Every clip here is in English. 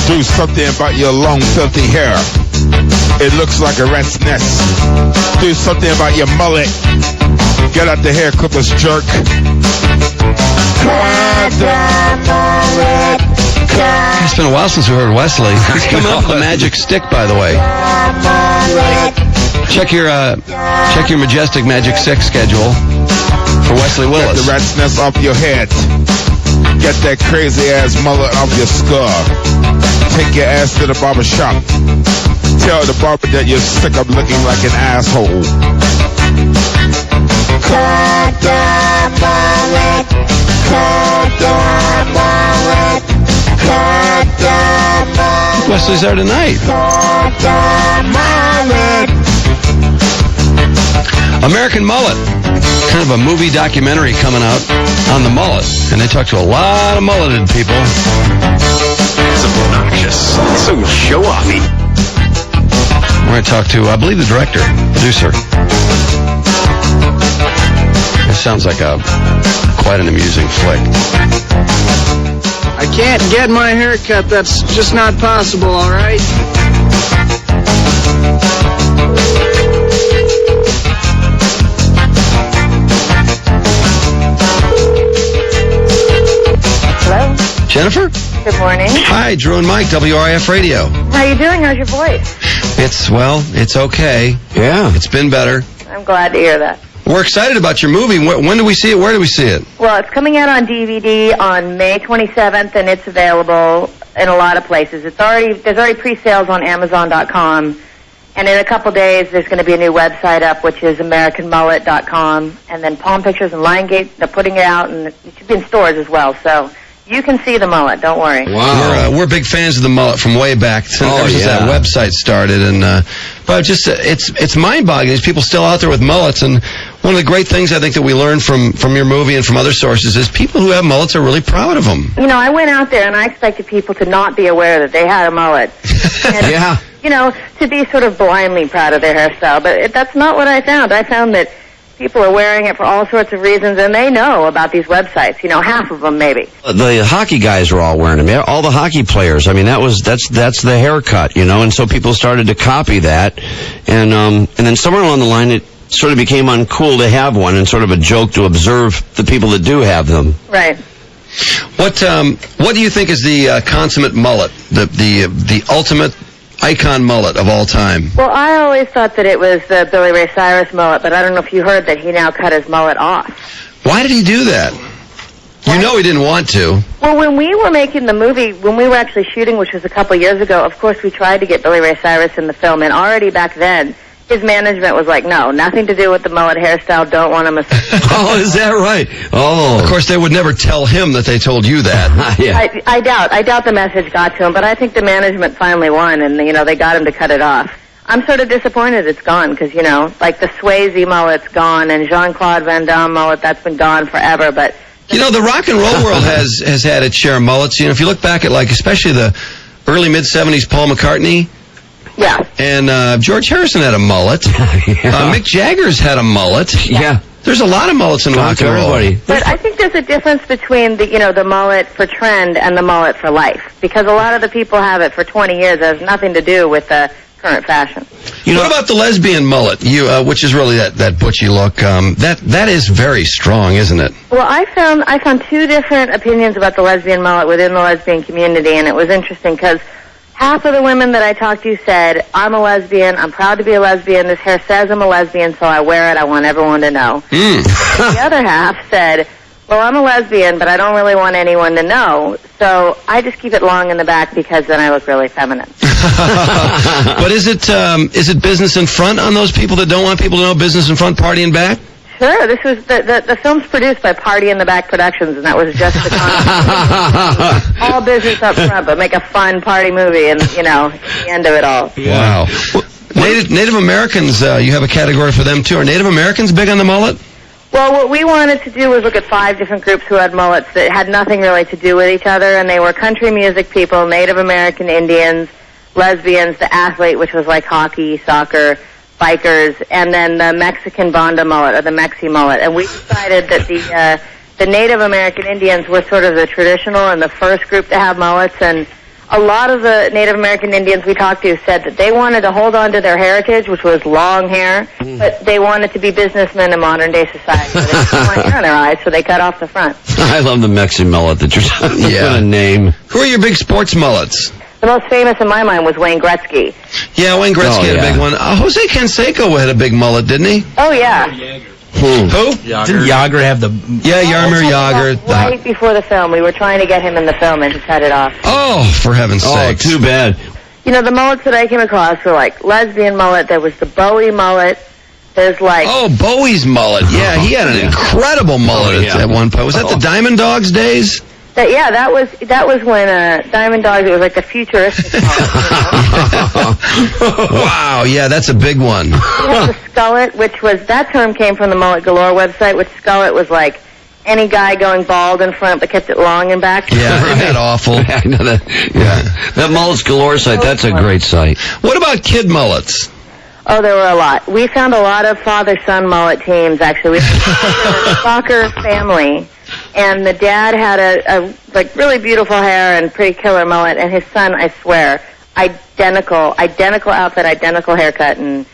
Do something about your long, filthy hair. It looks like a rat's nest. Do something about your mullet. Get out the hair clippers, jerk. It's been a while since we heard Wesley. He's coming up with a magic stick, by the way. Check your Majestic Magic Stick schedule for Wesley Willis. Get the rat's nest off your head. Get that crazy ass mullet off your skull. Take your ass to the barber shop. Tell the barber that you're sick of looking like an asshole. Cut the mullet. Cut the mullet. Cut the mullet. Wesley's there tonight. Cut the mullet. American Mullet. Kind of a movie documentary coming out on the mullet. And they talk to a lot of mulleted people. It's obnoxious. So show-offy. We're going to talk to, I believe, the director, producer. This sounds like quite an amusing flick. I can't get my hair cut. That's just not possible, all right? Hello? Jennifer? Good morning. Hi, Drew and Mike, WRIF Radio. How you doing? How's your voice? It's okay. Yeah. It's been better. I'm glad to hear that. We're excited about your movie. When do we see it? Where do we see it? Well, it's coming out on DVD on May 27th, and it's available in a lot of places. There's already pre-sales on Amazon.com, and in a couple days there's going to be a new website up, which is AmericanMullet.com, and then Palm Pictures and Lionsgate, they're putting it out, and it should be in stores as well. So you can see the mullet. Don't worry. Wow. We're big fans of the mullet from way back since that website started, and but just it's mind-boggling. There's people still out there with mullets, and one of the great things I think that we learned from your movie and from other sources is people who have mullets are really proud of them. You know, I went out there and I expected people to not be aware that they had a mullet. And, Yeah. you know, to be sort of blindly proud of their hairstyle. But that's not what I found. I found that people are wearing it for all sorts of reasons, and they know about these websites. You know, half of them maybe. The hockey guys were all wearing them. Yeah, all the hockey players. I mean, that's the haircut, you know. And so people started to copy that, and then somewhere along the line, it sort of became uncool to have one, and sort of a joke to observe the people that do have them. Right. What do you think is the consummate mullet, the ultimate icon mullet of all time? Well, I always thought that it was the Billy Ray Cyrus mullet, but I don't know if you heard that he now cut his mullet off. Why did he do that? You know he didn't want to. Well, when we were making the movie, when we were actually shooting, which was a couple years ago, of course we tried to get Billy Ray Cyrus in the film, and already back then, his management was like, no, nothing to do with the mullet hairstyle, don't want him. Oh, is that right? Oh. Of course, they would never tell him that they told you that. Yeah. I doubt the message got to him, but I think the management finally won, and, you know, they got him to cut it off. I'm sort of disappointed it's gone, because, you know, like the Swayze mullet's gone, and Jean-Claude Van Damme mullet, that's been gone forever, but... You know, the rock and roll world has had its share of mullets. You know, if you look back at, like, especially the early, mid-'70s Paul McCartney... Yeah. And George Harrison had a mullet. Mick Jagger's had a mullet. Yeah. There's a lot of mullets in rock and roll. Everybody. But I think there's a difference between the mullet for trend and the mullet for life, because a lot of the people have it for 20 years. It has nothing to do with the current fashion. You know, what about the lesbian mullet? Which is really that butchy look. That is very strong, isn't it? Well, I found two different opinions about the lesbian mullet within the lesbian community, and it was interesting because half of the women that I talked to said, I'm a lesbian, I'm proud to be a lesbian, this hair says I'm a lesbian, so I wear it, I want everyone to know. The other half said, well, I'm a lesbian, but I don't really want anyone to know, so I just keep it long in the back because then I look really feminine. But is it business in front on those people that don't want people to know business in front, party in back? Sure, this was the film's produced by Party in the Back Productions, and that was just the concept. All business up front, but make a fun party movie, and, you know, at the end of it all. Wow. Native Americans, you have a category for them, too. Are Native Americans big on the mullet? Well, what we wanted to do was look at 5 different groups who had mullets that had nothing really to do with each other, and they were country music people, Native American Indians, lesbians, the athlete, which was like hockey, soccer, bikers, and then the Mexican Banda mullet, or the Mexi mullet. And we decided that the Native American Indians were sort of the traditional and the first group to have mullets, and a lot of the Native American Indians we talked to said that they wanted to hold on to their heritage, which was long hair, but they wanted to be businessmen in modern-day society. So they didn't want hair in their eyes, so they cut off the front. I love the Mexican mullet that you're talking about. Yeah. What a name. Who are your big sports mullets? The most famous in my mind was Wayne Gretzky. Yeah, Wayne Gretzky had a big one. Jose Canseco had a big mullet, didn't he? Oh, yeah. Who? Didn't Yager have the... Yeah, Yarmir Yager. Right before the film. We were trying to get him in the film, and he cut it off. Oh, for heaven's sake. Too bad. You know, the mullets that I came across were like lesbian mullet. There was the Bowie mullet. There's like... Oh, Bowie's mullet. Yeah, he had an incredible mullet at one point. Was that the Diamond Dogs days? That was when Diamond Dogs, it was like the futuristic mullet, Wow, yeah, that's a big one. We had the Skullet, which was, that term came from the Mullet Galore website, which Skullet was like any guy going bald in front but kept it long in back. Yeah, isn't that awful? I know that. Yeah. That Mullets Galore site, that's a great site. What about kid mullets? Oh, there were a lot. We found a lot of father-son mullet teams, actually. We had a soccer family, and the dad had a like really beautiful hair and pretty killer mullet, and his son, I swear, identical outfit, identical haircut, and,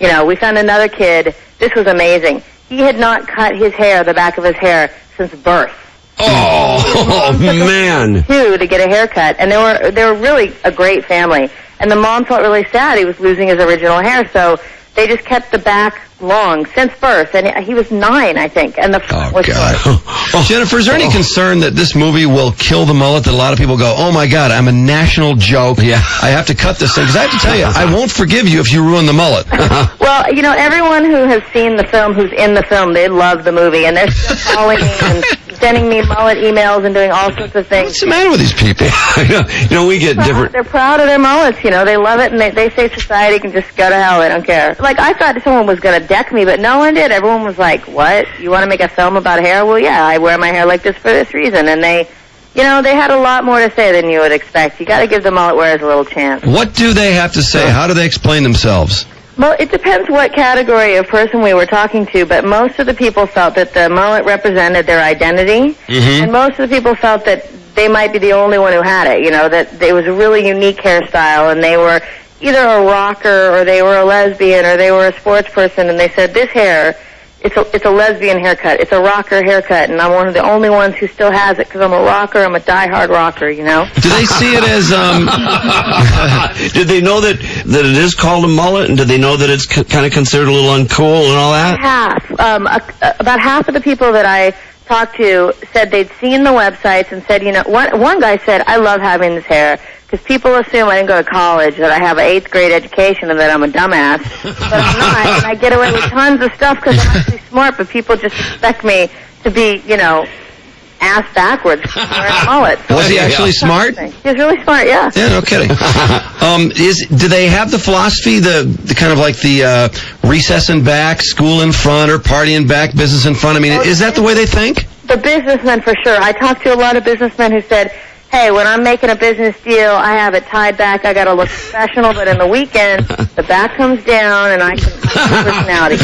you know, we found another kid. This was amazing. He had not cut his hair, the back of his hair, since birth. Oh, man. To get a haircut, and they were really a great family. And the mom felt really sad he was losing his original hair, so they just kept the back long since birth. And he was 9, I think, and the front was short. Jennifer, is there any concern that this movie will kill the mullet, that a lot of people go, oh my God, I'm a national joke. Yeah. I have to cut this thing. Because I have to tell you, I won't forgive you if you ruin the mullet. Well, you know, everyone who has seen the film, who's in the film, they love the movie, and they're still calling me and sending me mullet emails and doing all sorts of things. What's the matter with these people? You know, we get different... They're proud of their mullets, you know. They love it, and they say society can just go to hell. They don't care. Like, I thought someone was going to deck me, but no one did. Everyone was like, what? You want to make a film about hair? Well, yeah, I wear my hair like this for this reason. And they, you know, they had a lot more to say than you would expect. You got to give the mullet wearers a little chance. What do they have to say? How do they explain themselves? Well, it depends what category of person we were talking to, but most of the people felt that the mullet represented their identity, and most of the people felt that they might be the only one who had it, you know, that it was a really unique hairstyle, and they were either a rocker, or they were a lesbian, or they were a sports person, and they said, this hair, it's a lesbian haircut, it's a rocker haircut, and I'm one of the only ones who still has it because I'm a rocker, I'm a diehard rocker, you know? Do they see it as, Did they know that it is called a mullet, and did they know that it's kind of considered a little uncool and all that? Half. About half of the people that I talked to said they'd seen the websites and said, you know, one guy said, I love having this hair, because people assume I didn't go to college, that I have an 8th grade education, and that I'm a dumbass. But I'm not, and I get away with tons of stuff because I'm actually smart, but people just expect me to be, you know, ass backwards wearing a mullet. So was he actually smart? He was really smart, yeah. Yeah, no kidding. Do they have the philosophy, the kind of like the recess in back, school in front, or party in back, business in front? I mean, is that the way they think? The businessmen, for sure. I talked to a lot of businessmen who said, hey, when I'm making a business deal, I have it tied back. I got to look professional, but in the weekend, the back comes down, and I can personality.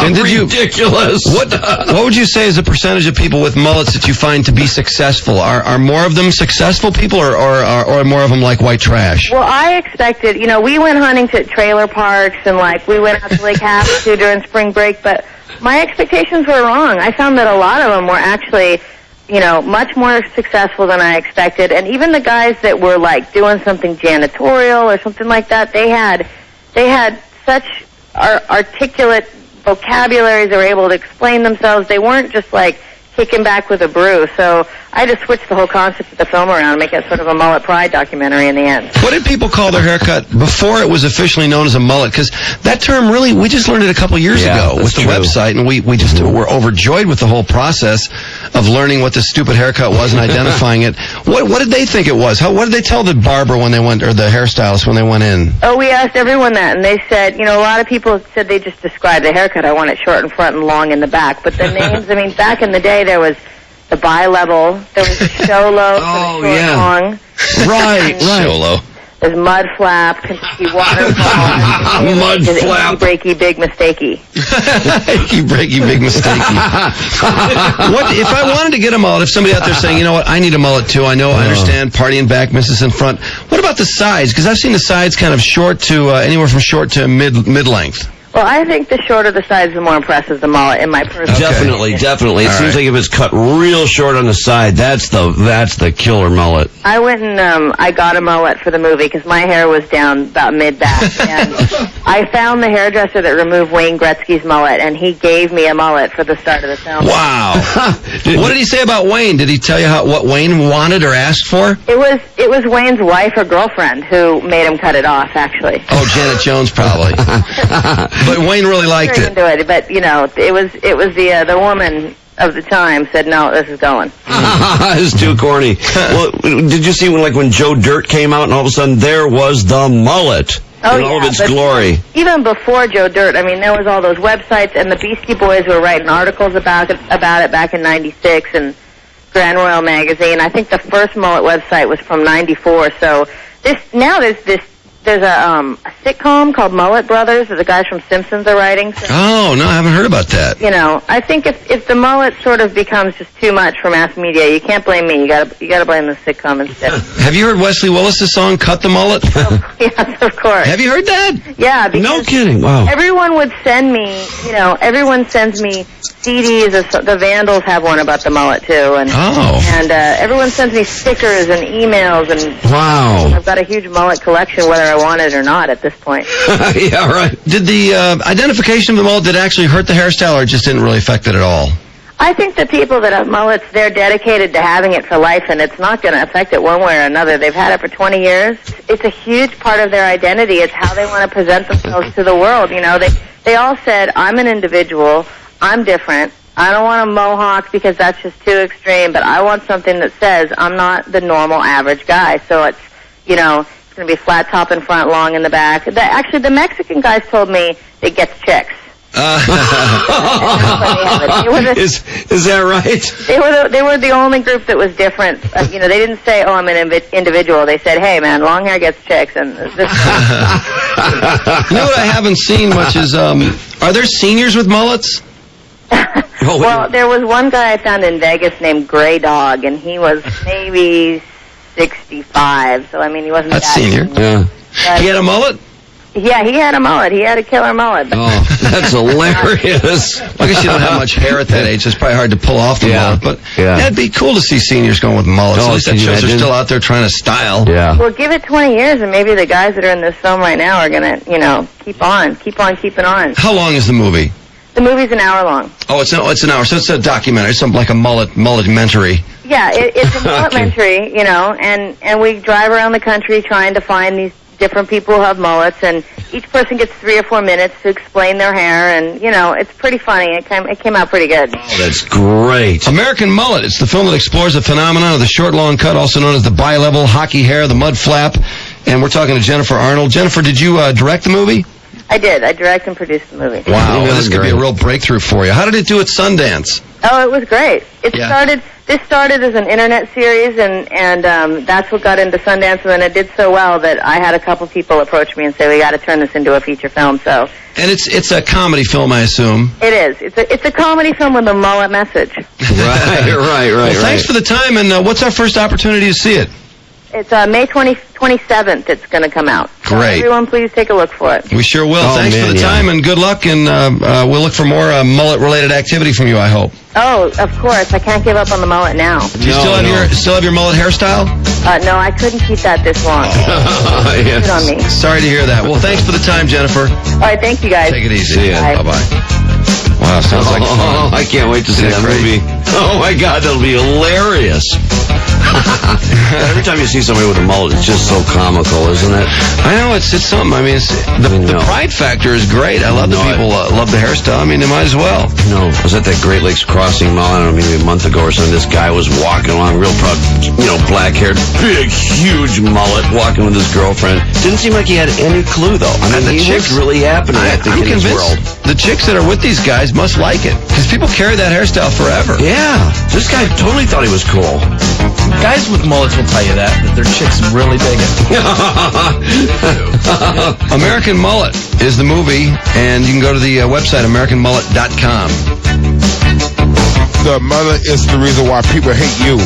And did Ridiculous. What would you say is the percentage of people with mullets that you find to be successful? Are more of them successful people, or are more of them like white trash? Well, I expected, you know, we went hunting to trailer parks, and like we went out to Lake Havasu during spring break, but my expectations were wrong. I found that a lot of them were actually, you know, much more successful than I expected. And even the guys that were like doing something janitorial or something like that, they had such articulate vocabularies. They were able to explain themselves. They weren't just like kicking back with a brew. So I just switched the whole concept of the film around and make it sort of a mullet pride documentary in the end. What did people call their haircut before it was officially known as a mullet? Because that term really, we just learned it a couple years ago with the website, and we just were overjoyed with the whole process of learning what this stupid haircut was and identifying it. What did they think it was? What did they tell the barber when they went, or the hairstylist when they went in? Oh, we asked everyone that, and they said, you know, a lot of people said they just described the haircut. I want it short in front and long in the back. But the names, I mean, back in the day, there was the bi-level, there was the show-low, long. Right. Show-low. There's Mud Flap, Kentucky Waterfall. Mud Flap. Breaky, big mistakey. Achy, breaky, big mistakey. What if I wanted to get a mullet? If somebody out there saying, you know what, I need a mullet too. I understand, partying back, misses in front. What about the sides? Because I've seen the sides kind of short to anywhere from short to mid-length. Well, I think the shorter the sides, the more impressive the mullet, in my personal Definitely. It seems like if it's cut real short on the side, that's the killer mullet. I went and I got a mullet for the movie because my hair was down about mid-back. And I found the hairdresser that removed Wayne Gretzky's mullet, and he gave me a mullet for the start of the film. Wow. What did he say about Wayne? Did he tell you what Wayne wanted or asked for? It was Wayne's wife or girlfriend who made him cut it off, actually. Oh, Janet Jones, probably. But Wayne really liked it. Into it. But, you know, it was the woman of the time said, no, this is going. It's too corny. Well, did you see when Joe Dirt came out and all of a sudden there was the mullet in all of its glory? Even before Joe Dirt, I mean, there was all those websites, and the Beastie Boys were writing articles about it back in '96 and Grand Royal Magazine. I think the first mullet website was from '94. So there's a sitcom called Mullet Brothers that the guys from Simpsons are writing. So, oh, no, I haven't heard about that. You know, I think if the mullet sort of becomes just too much for mass media, you can't blame me. You gotta blame the sitcom instead. Have you heard Wesley Willis' song "Cut the Mullet"? Yes, of course. Have you heard that? Yeah. Because no kidding. Wow. Everyone would send me. You know, everyone sends me CDs. The Vandals have one about the mullet too, and everyone sends me stickers and emails, and wow. I've got a huge mullet collection, whether I want it or not at this point. Yeah, right. Did the identification of the mullet, did it actually hurt the hairstyle, or it just didn't really affect it at all? I think the people that have mullets, they're dedicated to having it for life, and it's not going to affect it one way or another. They've had it for 20 years. It's a huge part of their identity. It's how they want to present themselves to the world. You know, they all said, I'm an individual, I'm different, I don't want a mohawk because that's just too extreme, but I want something that says I'm not the normal average guy. So it's, you know, it's going to be flat top in front, long in the back. Actually, the Mexican guys told me it gets chicks. Is that right? They were the only group that was different. You know, they didn't say, "Oh, I'm an individual." They said, "Hey, man, long hair gets chicks." And this. You know what I haven't seen much is, are there seniors with mullets? Well, there was one guy I found in Vegas named Gray Dog, and he was maybe 65. So I mean, he wasn't That's that senior. Yeah. But He had a mullet? Yeah, he had a mullet. He had a killer mullet. Oh, that's hilarious. Well, I guess you don't have much hair at that age. It's probably hard to pull off the mullet. But it'd be cool to see seniors going with mullets. At least that shows they're still out there trying to style. Yeah. Well, give it 20 years, and maybe the guys that are in this film right now are going to, you know, keep on keeping on. How long is the movie? The movie's an hour long. Oh, it's an hour. So it's a documentary, something like a mullet-mentary. Yeah, it's a mulletmentary, you know, and we drive around the country trying to find these different people who have mullets, and each person gets 3 or 4 minutes to explain their hair, and, you know, it's pretty funny. It came out pretty good. Oh, that's great. American Mullet. It's the film that explores the phenomenon of the short, long cut, also known as the bi-level, hockey hair, the mud flap, and we're talking to Jennifer Arnold. Jennifer, did you direct the movie? I did. I direct and produced the movie. Wow, this could be a real breakthrough for you. How did it do at Sundance? Oh, it was great. This started as an internet series, and that's what got into Sundance, and then it did so well that I had a couple people approach me and say, we got to turn this into a feature film. So. And it's a comedy film, I assume. It is. It's a comedy film with a mullet message. Right. Well, thanks for the time, and what's our first opportunity to see it? It's May 27th it's going to come out. Great. So everyone, please take a look for it. We sure will. Thanks for the time, and good luck, and we'll look for more mullet-related activity from you, I hope. Oh, of course. I can't give up on the mullet now. Do you still have your mullet hairstyle? No, I couldn't keep that this long. Yes. Good on me. Sorry to hear that. Well, thanks for the time, Jennifer. All right, thank you, guys. Take it easy. Bye. Bye-bye. Wow, sounds like fun. I can't wait to see that movie. Oh, my God, that'll be hilarious. Every time you see somebody with a mullet, it's just so comical, isn't it? I know, it's something. I mean, the pride factor is great. I love that people love the hairstyle. I mean, they might as well. No, I was at that Great Lakes Crossing Mall, I don't know, maybe a month ago or something. This guy was walking along, real proud, you know, black-haired, big, huge mullet, walking with his girlfriend. Didn't seem like he had any clue, though. I mean, he was really happening, I think, in his world. The chicks that are with these guys must like it, because people carry that hairstyle forever. Yeah, this guy totally thought he was cool. Guys with mullets will tell you that their chick's really big. American Mullet is the movie, and you can go to the website, AmericanMullet.com. The mullet is the reason why people hate you.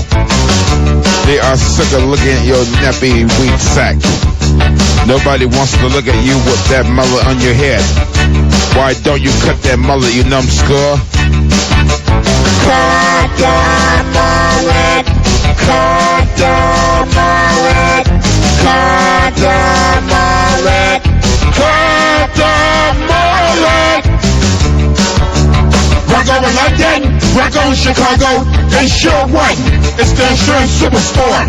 They are sick of looking at your nappy weak sack. Nobody wants to look at you with that mullet on your head. Why don't you cut that mullet, you numbskull? Cut the mullet. Cut the mullet. Cut the mullet. Cut the mullet! Rock over London, rock on Chicago, they sure won. It's the insurance superstore.